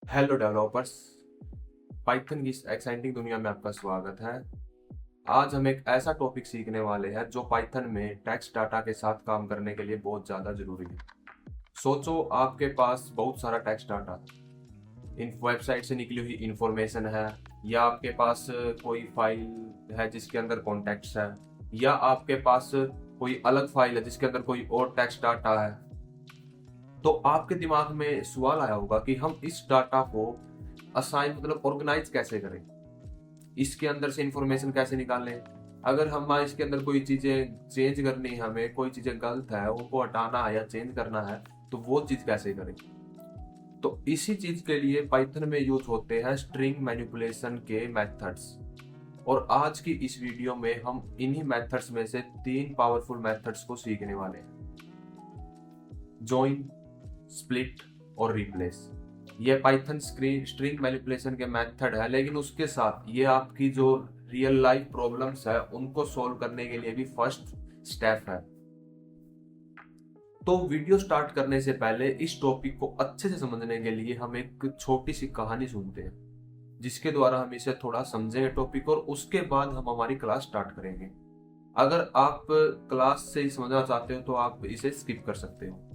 Hello developers. Python की इस exciting दुनिया में आपका स्वागत है। आज हम एक ऐसा टॉपिक सीखने वाले हैं जो पाइथन में टेक्स्ट डाटा के साथ काम करने के लिए बहुत ज़्यादा ज़रूरी है। सोचो आपके पास बहुत सारा टेक्स्ट डाटा इन वेबसाइट से निकली हुई इंफॉर्मेशन है, या आपके पास कोई फाइल है जिसके अंदर कॉन्टेक्ट्स है, या आपके पास कोई अलग फाइल है जिसके अंदर कोई और टेक्स्ट डाटा है। तो आपके दिमाग में सवाल आया होगा कि हम इस डाटा को असाइन मतलब ऑर्गेनाइज कैसे करें, इसके अंदर से इंफॉर्मेशन कैसे निकालें। अगर हम इसके अंदर कोई चीजें चेंज करनी है, हमें कोई चीजें गलत है उनको हटाना है या चेंज करना है, तो वो चीज कैसे करें। तो इसी चीज के लिए पाइथन में यूज होते हैं स्ट्रिंग मैनिपुलेशन के मेथड्स। और आज की इस वीडियो में हम इन्हीं मेथड्स में से 3 पावरफुल मेथड्स को सीखने वाले हैं। जॉइन, स्प्लिट और रिप्लेस। ये पाइथन स्ट्रिंग मैनिपुलेशन के मेथड है, लेकिन उसके साथ ये आपकी जो रियल लाइफ प्रॉब्लम्स है उनको सॉल्व करने के लिए भी फर्स्ट स्टेप है। तो वीडियो स्टार्ट करने से पहले इस टॉपिक को अच्छे से समझने के लिए हम एक छोटी सी कहानी सुनते हैं, जिसके द्वारा हम इसे थोड़ा समझेंगे टॉपिक, और उसके बाद हम हमारी क्लास स्टार्ट करेंगे। अगर आप क्लास से ही समझना चाहते हो तो आप इसे स्किप कर सकते हो।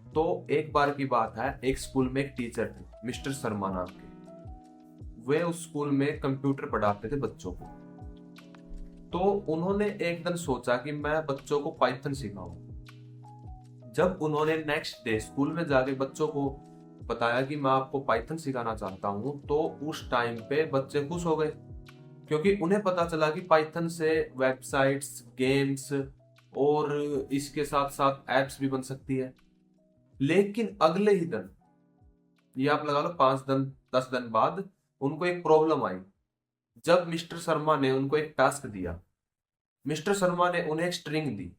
तो एक बार की बात है, एक स्कूल में एक टीचर थे, मिस्टर शर्मा नाम के। वे उस स्कूल में कंप्यूटर पढ़ाते थे बच्चों को। तो उन्होंने एक दिन सोचा कि मैं बच्चों को पाइथन सिखाऊं। जब उन्होंने नेक्स्ट डे स्कूल में जाके बच्चों को बताया कि मैं आपको पाइथन सिखाना चाहता हूं, तो उस टाइम पे बच्चे खुश हो गए, क्योंकि उन्हें पता चला कि पाइथन से वेबसाइट्स, गेम्स और इसके साथ साथ एप्स भी बन सकती है। लेकिन अगले ही दिन, ये आप लगा लो 5 दिन 10 दिन बाद, उनको एक प्रॉब्लम आई। जब मिस्टर शर्मा ने उनको एक टास्क दिया, मिस्टर शर्मा ने उन्हें एक स्ट्रिंग दी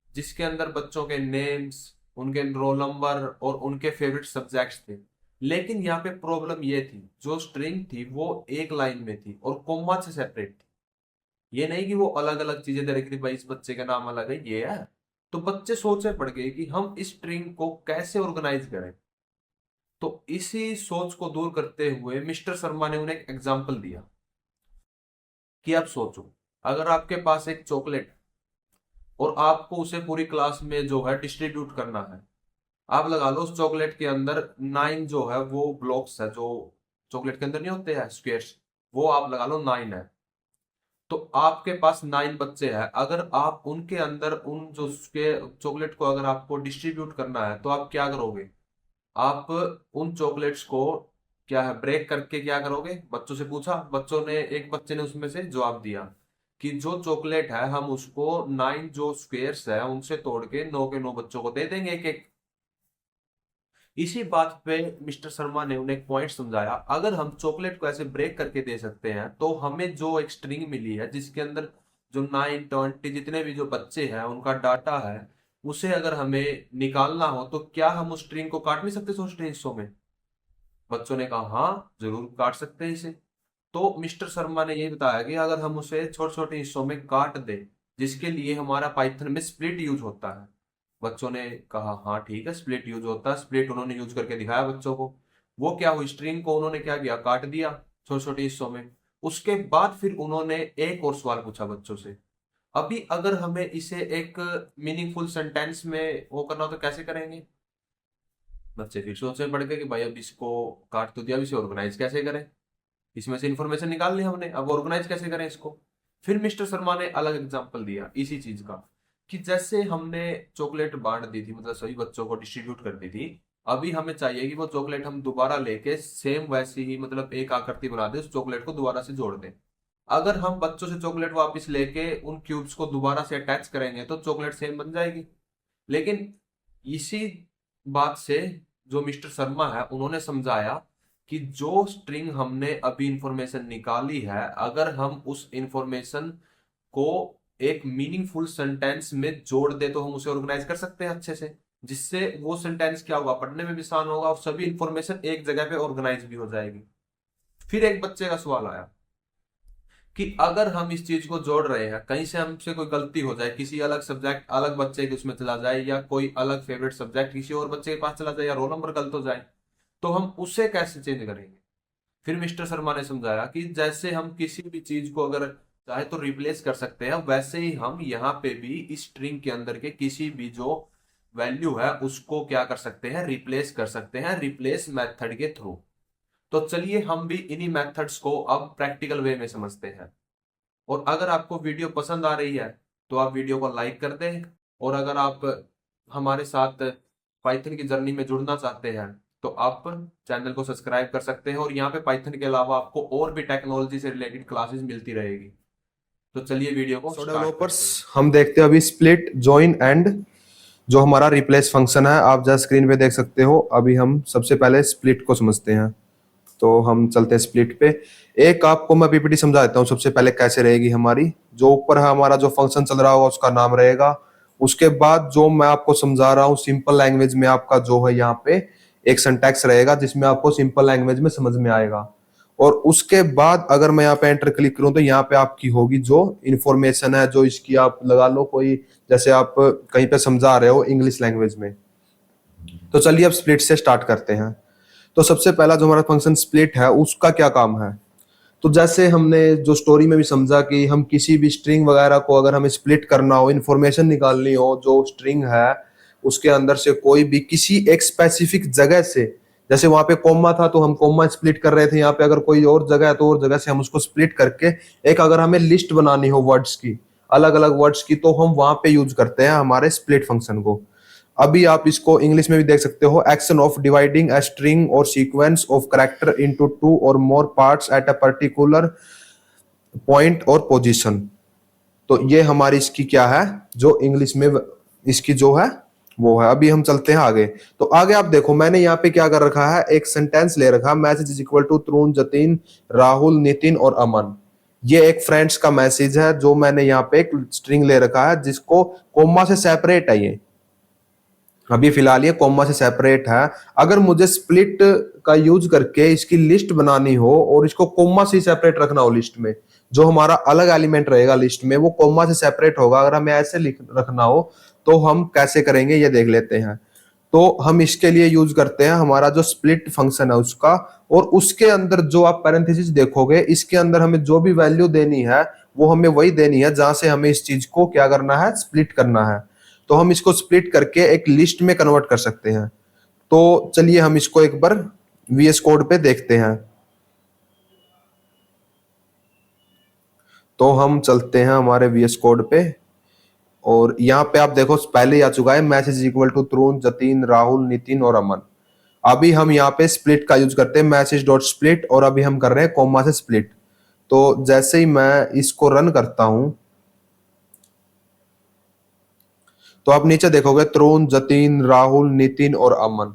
जिसके अंदर बच्चों के नेम्स, उनके रोल नंबर और उनके फेवरेट सब्जेक्ट्स थे। लेकिन यहाँ पे प्रॉब्लम ये थी, जो स्ट्रिंग थी वो एक लाइन में थी और कोमा से सेपरेट थी। ये नहीं कि वो अलग अलग चीजें दे रखी थी, भाई इस बच्चे का नाम अलग है, ये है। तो बच्चे सोच में पड़ गए कि हम इस स्ट्रिंग को कैसे ऑर्गेनाइज करें। तो इसी सोच को दूर करते हुए मिस्टर शर्मा ने उन्हें एक एग्जाम्पल दिया कि आप सोचो, अगर आपके पास एक चॉकलेट और आपको उसे पूरी क्लास में जो है डिस्ट्रीब्यूट करना है। आप लगा लो उस चॉकलेट के अंदर 9 जो है वो ब्लॉक्स है, जो चॉकलेट के अंदर नहीं होते हैं स्क्वेयर्स, वो आप लगा लो 9 है। तो आपके पास 9 बच्चे हैं, अगर आप उनके अंदर उन जो चॉकलेट को अगर आपको डिस्ट्रीब्यूट करना है तो आप क्या करोगे। आप उन चॉकलेट्स को क्या है ब्रेक करके क्या करोगे, बच्चों से पूछा, बच्चों ने एक बच्चे ने उसमें से जवाब दिया कि जो चॉकलेट है हम उसको 9 जो स्क्वेयर्स है उनसे तोड़ के 9 के 9 बच्चों को दे देंगे एक एक। इसी बात पे मिस्टर शर्मा ने उन्हें एक पॉइंट समझाया, अगर हम चॉकलेट को ऐसे ब्रेक करके दे सकते हैं तो हमें जो एक स्ट्रिंग मिली है जिसके अंदर जो 9 20 जितने भी जो बच्चे हैं उनका डाटा है, उसे अगर हमें निकालना हो तो क्या हम उस स्ट्रिंग को काट नहीं सकते छोटे हिस्सों में। बच्चों ने कहा हाँ जरूर काट सकते हैं इसे। तो मिस्टर शर्मा ने यही बताया कि अगर हम उसे छोटे छोटे हिस्सों में काट दें, जिसके लिए हमारा पाइथन में स्प्लिट यूज होता है। बच्चों ने कहा हाँ ठीक है, स्प्लिट यूज होता है। स्प्लिट उन्होंने यूज करके दिखाया बच्चों को। वो क्या हुई, स्ट्रिंग को उन्होंने क्या किया, काट दिया छोटे छोटे हिस्सों में। उसके बाद फिर उन्होंने एक और सवाल पूछा बच्चों से, अभी अगर हमें इसे एक मीनिंगफुल सेंटेंस में वो करना हो तो कैसे करेंगे। बच्चे फिर सोचने पड़ गए कि भाई अब इसको काट तो दिया, अब इसे ऑर्गेनाइज कैसे करें। इसमें से इंफॉर्मेशन निकाल ली हमने, अब ऑर्गेनाइज कैसे करें इसको। फिर मिस्टर शर्मा ने अलग एग्जांपल दिया इसी चीज का, कि जैसे हमने चॉकलेट बांट दी थी, मतलब सभी बच्चों को डिस्ट्रीब्यूट कर दी थी। अभी हमें चाहिए कि वो चॉकलेट हम दोबारा लेके सेम वैसी ही मतलब एक आकृति बना दे, उस चॉकलेट को दोबारा से जोड़ दें। अगर हम बच्चों से चॉकलेट वापस लेके उन क्यूब्स को दोबारा से अटैच करेंगे तो चॉकलेट सेम बन जाएगी। लेकिन इसी बात से जो मिस्टर शर्मा है उन्होंने समझाया कि जो स्ट्रिंग हमने अभी इंफॉर्मेशन निकाली है, अगर हम उस इंफॉर्मेशन को एक मीनिंगफुल सेंटेंस में जोड़ दे तो हम उसे ऑर्गेनाइज कर सकते हैं अच्छे से, जिससे वो सेंटेंस क्या होगा, पढ़ने में भी आसान होगा और सभी इंफॉर्मेशन एक जगह पे ऑर्गेनाइज भी हो जाएगी। फिर एक बच्चे का सवाल आया कि अगर हम इस चीज को जोड़ रहे हैं, कहीं से हमसे कोई गलती हो जाए, किसी अलग सब्जेक्ट अलग बच्चे के उसमें चला जाए, या कोई अलग फेवरेट सब्जेक्ट किसी और बच्चे के पास चला जाए, या रोल नंबर गलत हो जाए, तो हम उसे कैसे चेंज करेंगे? फिर मिस्टर शर्मा ने समझाया कि जैसे हम किसी भी चीज को अगर चाहे तो रिप्लेस कर सकते हैं, वैसे ही हम यहाँ पे भी इस स्ट्रिंग के अंदर के किसी भी जो वैल्यू है उसको क्या कर सकते हैं, रिप्लेस कर सकते हैं, रिप्लेस मेथड के थ्रू। तो चलिए हम भी इन्हीं मेथड्स को अब प्रैक्टिकल वे में समझते हैं। और अगर आपको वीडियो पसंद आ रही है तो आप वीडियो को लाइक कर दें, और अगर आप हमारे साथ पाइथन की जर्नी में जुड़ना चाहते हैं तो आप चैनल को सब्सक्राइब कर सकते हैं, और यहाँ पे पाइथन के अलावा आपको और भी टेक्नोलॉजी से रिलेटेड क्लासेस मिलती रहेगी। तो चलिए वीडियो को स्टार्ट डेवलपर्स करते हैं। हम देखते हैं अभी स्प्लिट जॉइन एंड जो हमारा रिप्लेस फंक्शन है, आप जहाँ स्क्रीन पे देख सकते हो। अभी हम सबसे पहले स्प्लिट को समझते हैं, तो हम चलते हैं स्प्लिट पे। एक आपको मैं पीपीटी समझा देता हूँ सबसे पहले कैसे रहेगी हमारी। जो ऊपर है हमारा जो फंक्शन चल रहा होगा उसका नाम रहेगा। उसके बाद जो मैं आपको समझा रहा हूँ सिंपल लैंग्वेज में, आपका जो है यहाँ पे एक सिंटैक्स रहेगा जिसमें आपको सिंपल लैंग्वेज में समझ में आएगा। और उसके बाद अगर मैं यहाँ पे एंटर क्लिक करूँ तो यहाँ पे आपकी होगी जो इन्फॉर्मेशन है, जो इसकी आप लगा लो कोई, जैसे आप कहीं पे समझा रहे हो इंग्लिश लैंग्वेज में। तो चलिए अब स्प्लिट से स्टार्ट करते हैं। तो सबसे पहला जो हमारा फंक्शन स्प्लिट है उसका क्या काम है। तो जैसे हमने जो स्टोरी में भी समझा कि हम किसी भी स्ट्रिंग वगैरह को अगर हमें स्प्लिट करना हो, इंफॉर्मेशन निकालनी हो, जो स्ट्रिंग है उसके अंदर से कोई भी किसी एक स्पेसिफिक जगह से, जैसे वहां पे कोमा था तो हम कोमा स्प्लिट कर रहे थे, यहाँ पे अगर कोई और जगह है तो और जगह से हम उसको स्प्लिट करके एक अगर हमें लिस्ट बनानी हो वर्ड्स की, अलग अलग वर्ड्स की, तो हम वहां पे यूज करते हैं हमारे स्प्लिट फंक्शन को। अभी आप इसको इंग्लिश में भी देख सकते हो, action of dividing a string और sequence of character into two और more parts at a particular point और पोजीशन। तो ये हमारी इसकी क्या है, जो इंग्लिश में इसकी जो है वो है। अभी हम चलते हैं आगे। तो आगे आप देखो मैंने यहाँ पे क्या कर रखा है, एक सेंटेंस ले रखा है, मैसेज इज इक्वल टू तरुण, जतिन, राहुल, नितिन और अमन। ये एक फ्रेंड्स का मैसेज है जो मैंने यहाँ पे एक स्ट्रिंग ले रखा है जिसको कोमा से सेपरेट है। ये अभी फिलहाल ये कॉमा से सेपरेट है। अगर मुझे स्प्लिट का यूज करके इसकी लिस्ट बनानी हो और इसको कॉमा से सेपरेट रखना हो लिस्ट में, जो हमारा अलग एलिमेंट रहेगा लिस्ट में वो कॉमा से सेपरेट होगा, अगर हमें ऐसे लिख रखना हो तो हम कैसे करेंगे ये देख लेते हैं। तो हम इसके लिए यूज करते हैं हमारा जो स्प्लिट फंक्शन है उसका, और उसके अंदर जो आप पैरेंथेसिस देखोगे इसके अंदर हमें जो भी वैल्यू देनी है वो हमें वही देनी है जहां से हमें इस चीज को क्या करना है, स्प्लिट करना है। तो हम इसको स्प्लिट करके एक लिस्ट में कन्वर्ट कर सकते हैं। तो चलिए हम इसको एक बार वीएस कोड पे देखते हैं। तो हम चलते हैं हमारे वीएस कोड पे, और यहाँ पे आप देखो पहले ही आ चुका है मैसेज इक्वल टू तरुण, जतिन, राहुल, नितिन और अमन। अभी हम यहाँ पे स्प्लिट का यूज करते हैं, मैसेज डॉट स्प्लिट, और अभी हम कर रहे हैं कॉमा से स्प्लिट। तो जैसे ही मैं इसको रन करता हूं तो आप नीचे देखोगे तरुण, जतिन, राहुल, नितिन और अमन।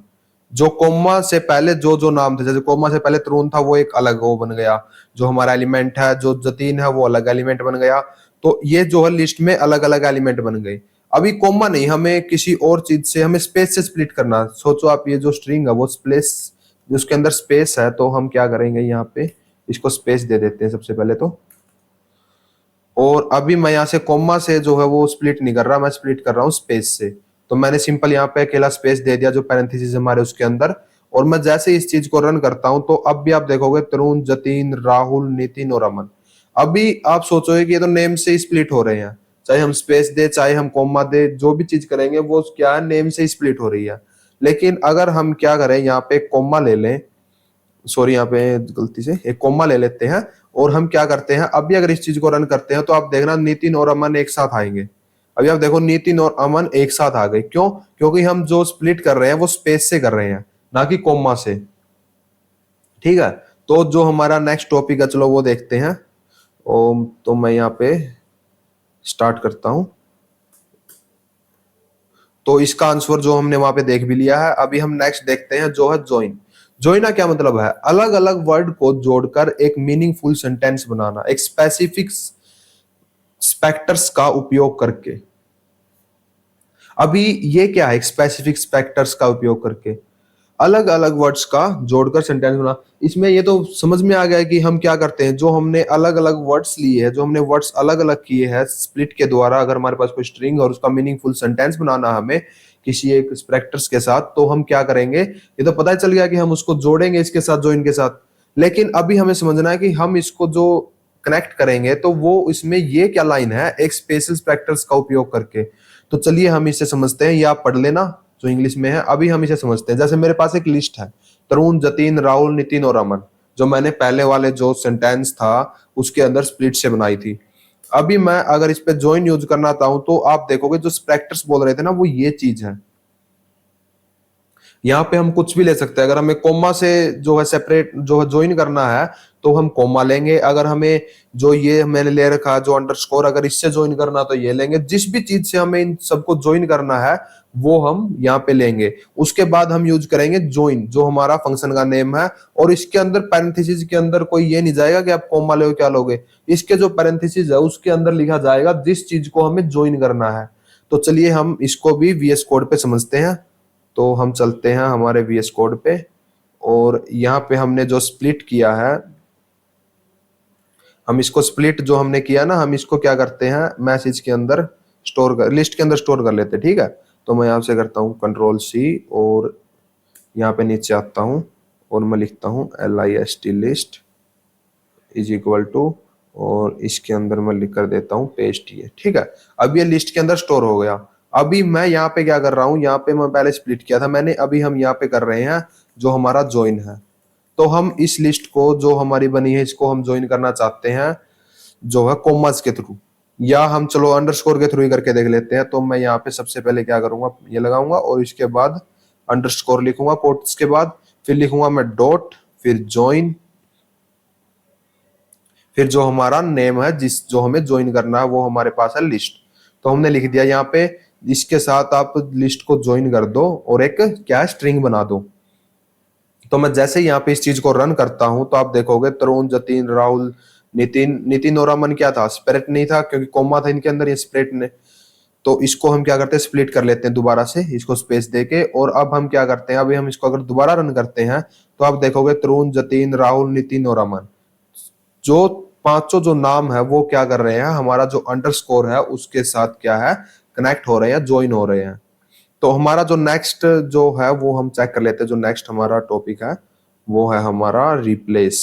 जो कोमा से पहले जो जो नाम थे, जैसे कोमा से पहले तरुण था वो एक अलग वो बन गया जो हमारा एलिमेंट है, जो जतिन है वो अलग एलिमेंट बन गया। तो ये जो है लिस्ट में अलग अलग एलिमेंट बन गए। अभी कोमा नहीं, हमें किसी और चीज से, हमें स्पेस से स्प्लिट करना। सोचो आप ये जो स्ट्रिंग है वो स्पेस, उसके अंदर स्पेस है, तो हम क्या करेंगे यहाँ पे इसको स्पेस दे देते हैं सबसे पहले तो। और अभी मैं यहाँ से कॉमा से जो है वो स्प्लिट नहीं कर रहा, मैं स्प्लिट कर रहा हूँ स्पेस से। तो मैंने सिंपल यहाँ पे अकेला स्पेस दे दिया जो पैरेंथेसिस हमारे उसके अंदर। और मैं जैसे इस चीज को रन करता हूँ तो अब भी आप देखोगे तरुण, जतिन, राहुल, नितिन और अमन। अभी आप सोचोगे कि ये तो नेम से स्प्लिट हो रहे हैं, चाहे हम स्पेस दे चाहे हम कॉमा दे, जो भी चीज करेंगे वो क्या है, नेम से स्प्लिट हो रही है। लेकिन अगर हम क्या करें, यहाँ पे कॉमा ले लें, सॉरी यहाँ पे गलती से एक कॉमा ले लेते हैं, और हम क्या करते हैं अभी अगर इस चीज को रन करते हैं तो आप देखना नितिन और अमन एक साथ आएंगे। अभी आप देखो नितिन और अमन एक साथ आ गए, क्यों? क्योंकि हम जो स्प्लिट कर रहे हैं वो स्पेस से कर रहे हैं, ना कि कॉमा से। ठीक है, तो जो हमारा नेक्स्ट टॉपिक है चलो वो देखते हैं। तो मैं यहाँ पे स्टार्ट करता हूं। तो इसका आंसर जो हमने वहां पे देख भी लिया है। अभी हम नेक्स्ट देखते हैं जो है ज्वाइन। ज्वाइन का क्या मतलब है, अलग अलग वर्ड को जोड़कर एक मीनिंगफुल सेंटेंस बनाना, एक स्पेसिफिक स्पेक्टर्स का उपयोग करके। अभी ये क्या है स्पेसिफिक स्पेक्टर्स का उपयोग करके, अलग अलग वर्ड्स का जोड़कर सेंटेंस बना। इसमें ये तो समझ में आ गया कि हम क्या करते हैं, जो हमने अलग अलग वर्ड्स लिए हैं, जो हमने वर्ड्स अलग अलग किए हैं स्प्लिट के द्वारा, अगर हमारे पास कोई स्ट्रिंग और उसका मीनिंगफुल सेंटेंस बनाना हमें किसी एक स्ट्रक्चर्स के साथ, तो हम क्या करेंगे, ये तो पता चल गया कि हम उसको जोड़ेंगे इसके साथ, जो इनके साथ। लेकिन अभी हमें समझना है कि हम इसको जो कनेक्ट करेंगे तो वो इसमें ये क्या लाइन है, एक स्पेशल स्ट्रक्चर्स का उपयोग करके। तो चलिए हम इसे समझते हैं, ये आप पढ़ लेना जो इंग्लिश में है। अभी हम इसे समझते हैं। जैसे मेरे पास एक लिस्ट है, तरुण, जतीन, राहुल, नितिन और अमन, जो मैंने पहले वाले जो सेंटेंस था उसके अंदर स्प्लिट से बनाई थी। अभी मैं अगर इस पे ज्वाइन यूज करना चाहूं तो आप देखोगे जो स्पेक्टर्स बोल रहे थे ना, वो ये चीज है। यहाँ पे हम कुछ भी ले सकते हैं। अगर हमें कोमा से जो है सेपरेट जो है ज्वाइन करना है तो हम कोमा लेंगे। अगर हमें जो ये मैंने ले रखा जो अंडरस्कोर, अगर इससे ज्वाइन करना तो ये लेंगे। जिस भी चीज से हमें इन सबको ज्वाइन करना है वो हम यहाँ पे लेंगे। उसके बाद हम यूज करेंगे ज्वाइन, जो हमारा फंक्शन का नेम है। और इसके अंदर पैरेंथेसिस के अंदर कोई ये नहीं जाएगा कि आप कोमा लो क्या लोगे। इसके जो पैरेंथेसिस है उसके अंदर लिखा जाएगा जिस चीज को हमें ज्वाइन करना है। तो चलिए हम इसको भी VS कोड पे समझते हैं। तो हम चलते हैं हमारे VS कोड पे, और यहाँ पे हमने जो स्प्लिट किया है, हम इसको स्प्लिट जो हमने किया ना, हम इसको क्या करते हैं, मैसेज के अंदर स्टोर कर, लिस्ट के अंदर स्टोर कर लेते हैं। ठीक है, तो मैं यहाँ से करता हूँ Ctrl+C और यहाँ पे नीचे आता हूँ और मैं लिखता हूँ list list is equal to, और इसके अंदर मैं लिख कर देता हूँ पेस्ट ये। ठीक है, अब ये लिस्ट के अंदर स्टोर हो गया। अभी मैं यहाँ पे क्या कर रहा हूँ, यहाँ पे मैं पहले स्प्लिट किया था मैंने, अभी हम यहाँ पे कर रहे हैं जो हमारा ज्वाइन है। तो हम इस लिस्ट को जो हमारी बनी है इसको हम ज्वाइन करना चाहते हैं जो है कोमास के थ्रू, या हम चलो अंडरस्कोर के थ्रू ही करके देख लेते हैं। तो मैं यहाँ पे सबसे पहले क्या करूंगा, ये लगाऊंगा और इसके बाद अंडरस्कोर लिखूंगा कोट्स के बाद, फिर लिखूंगा मैं डॉट, फिर ज्वाइन, फिर जो हमारा नेम है जिस जो हमें ज्वाइन करना है वो हमारे पास है लिस्ट। तो हमने लिख दिया यहाँ पे, इसके साथ आप लिस्ट को ज्वाइन कर दो और एक क्या स्ट्रिंग बना दो। तो मैं जैसे यहाँ पे इस चीज को रन करता हूं तो आप देखोगे तरुण, जतीन, राहुल, नितिन, नितिन और अमन क्या था, स्प्लिट नहीं था क्योंकि कोमा था इनके अंदर, ये स्प्लिट ने। तो इसको हम क्या करते हैं, स्प्लिट कर लेते हैं दोबारा से इसको स्पेस देके। और अब हम क्या करते हैं, अभी हम इसको अगर दोबारा रन करते हैं तो आप देखोगे तरुण, जतीन, राहुल, नितिन और अमन, जो पांचों जो नाम है वो क्या कर रहे हैं, हमारा जो अंडरस्कोर है उसके साथ क्या है, कनेक्ट हो रहे हैं, ज्वाइन हो रहे हैं। तो हमारा जो नेक्स्ट जो है वो हम चेक कर लेते हैं। जो नेक्स्ट हमारा टॉपिक है वो है हमारा रिप्लेस।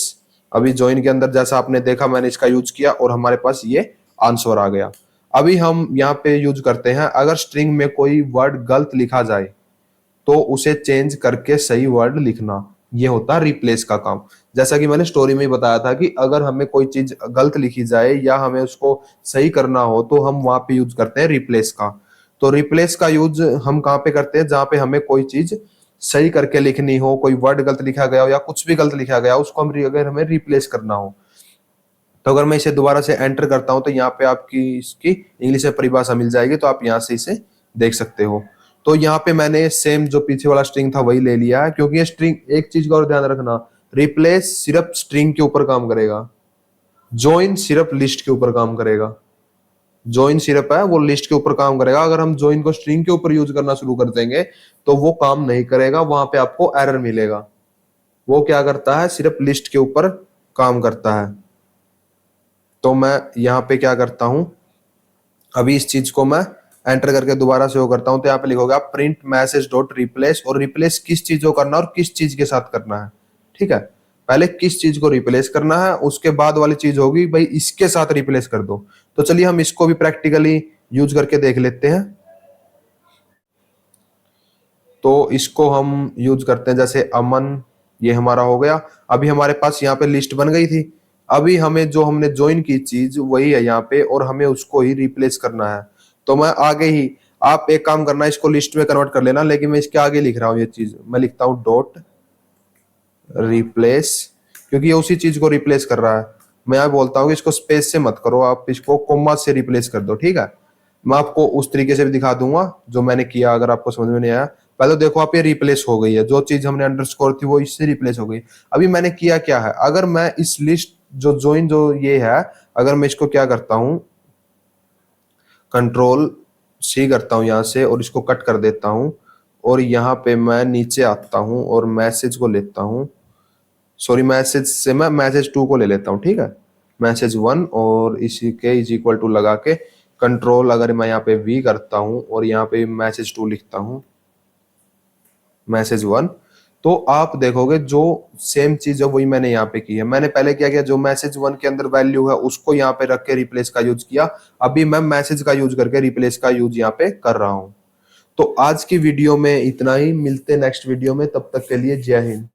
अभी ज्वाइन के अंदर जैसा आपने देखा मैंने इसका यूज किया और हमारे पास ये आंसर आ गया। अभी हम यहाँ पे यूज करते हैं, अगर स्ट्रिंग में कोई वर्ड गलत लिखा जाए तो उसे चेंज करके सही वर्ड लिखना, ये होता है रिप्लेस का काम। जैसा कि मैंने स्टोरी में ही बताया था कि अगर हमें कोई चीज गलत लिखी जाए या हमें उसको सही करना हो तो हम वहां पे यूज करते हैं रिप्लेस का। तो रिप्लेस का यूज हम कहाँ पे करते हैं, जहां पे हमें कोई चीज सही करके लिखनी हो, कोई वर्ड गलत लिखा गया हो या कुछ भी गलत लिखा गया उसको हम अगर हमें रिप्लेस करना हो। तो अगर मैं इसे दोबारा से एंटर करता हूं तो यहाँ पे आपकी इसकी इंग्लिश में परिभाषा मिल जाएगी, तो आप यहाँ से इसे देख सकते हो। तो यहाँ पे मैंने सेम जो पीछे वाला स्ट्रिंग था वही ले लिया है, क्योंकि ये स्ट्रिंग, एक चीज का और ध्यान रखना, रिप्लेस सिर्फ स्ट्रिंग के ऊपर काम करेगा, ज्वाइन सिर्फ लिस्ट के ऊपर काम करेगा। ज्वाइन सिर्फ है वो लिस्ट के ऊपर काम करेगा। अगर हम ज्वाइन को स्ट्रिंग के ऊपर यूज करना शुरू कर देंगे तो वो काम नहीं करेगा, वहां पे आपको एरर मिलेगा। वो क्या करता है, सिर्फ लिस्ट के ऊपर काम करता है। तो मैं यहाँ पे क्या करता हूं, अभी इस चीज को मैं एंटर करके दोबारा से वो करता हूं। तो यहाँ पे लिखोगे आप प्रिंट मैसेज डॉट रिप्लेस, और रिप्लेस किस चीज को करना है और किस चीज के साथ करना है। ठीक है, पहले किस चीज को रिप्लेस करना है, उसके बाद वाली चीज होगी भाई इसके साथ रिप्लेस कर दो। तो चलिए हम इसको भी प्रैक्टिकली यूज करके देख लेते हैं। तो इसको हम यूज करते हैं, जैसे अमन, ये हमारा हो गया। अभी हमारे पास यहाँ पे लिस्ट बन गई थी। अभी हमें जो हमने ज्वाइन की चीज वही है यहाँ पे, और हमें उसको ही रिप्लेस करना है। तो मैं आगे ही, आप एक काम करना, इसको लिस्ट में कन्वर्ट कर लेना, लेकिन मैं इसके आगे लिख रहा हूँ ये चीज, मैं लिखता हूँ डॉट रिप्लेस, क्योंकि ये उसी चीज को रिप्लेस कर रहा है। मैं यहाँ बोलता हूँ कि इसको स्पेस से मत करो, आप इसको कोमा से रिप्लेस कर दो। ठीक है, मैं आपको उस तरीके से भी दिखा दूंगा जो मैंने किया, अगर आपको समझ में नहीं आया। पहले तो देखो आप, ये रिप्लेस हो गई है, जो चीज हमने अंडरस्कोर थी वो इससे रिप्लेस हो गई। अभी मैंने किया क्या है, अगर मैं इस लिस्ट जो ज्वाइन जो ये है, अगर मैं इसको क्या करता हूं, Ctrl+C करता हूं यहाँ से और इसको कट कर देता हूं, और यहाँ पे मैं नीचे आता हूँ और मैसेज को लेता हूँ, सॉरी मैसेज से मैं मैसेज 2 को ले लेता हूँ, ठीक है। मैसेज 1 और इसी के इज इक्वल टू लगा के कंट्रोल अगर मैं यहाँ पे वी करता हूँ और यहाँ पे मैसेज 2 लिखता हूँ, मैसेज 1, तो आप देखोगे जो सेम चीज है वही मैंने यहाँ पे की है। मैंने पहले क्या किया, जो मैसेज 1 के अंदर वैल्यू है उसको यहाँ पे रख के रिप्लेस का यूज किया, अभी मैं मैसेज का यूज करके रिप्लेस का यूज यहाँ पे कर रहा हूँ। तो आज की वीडियो में इतना ही, मिलते नेक्स्ट वीडियो में, तब तक के लिए जय हिंद।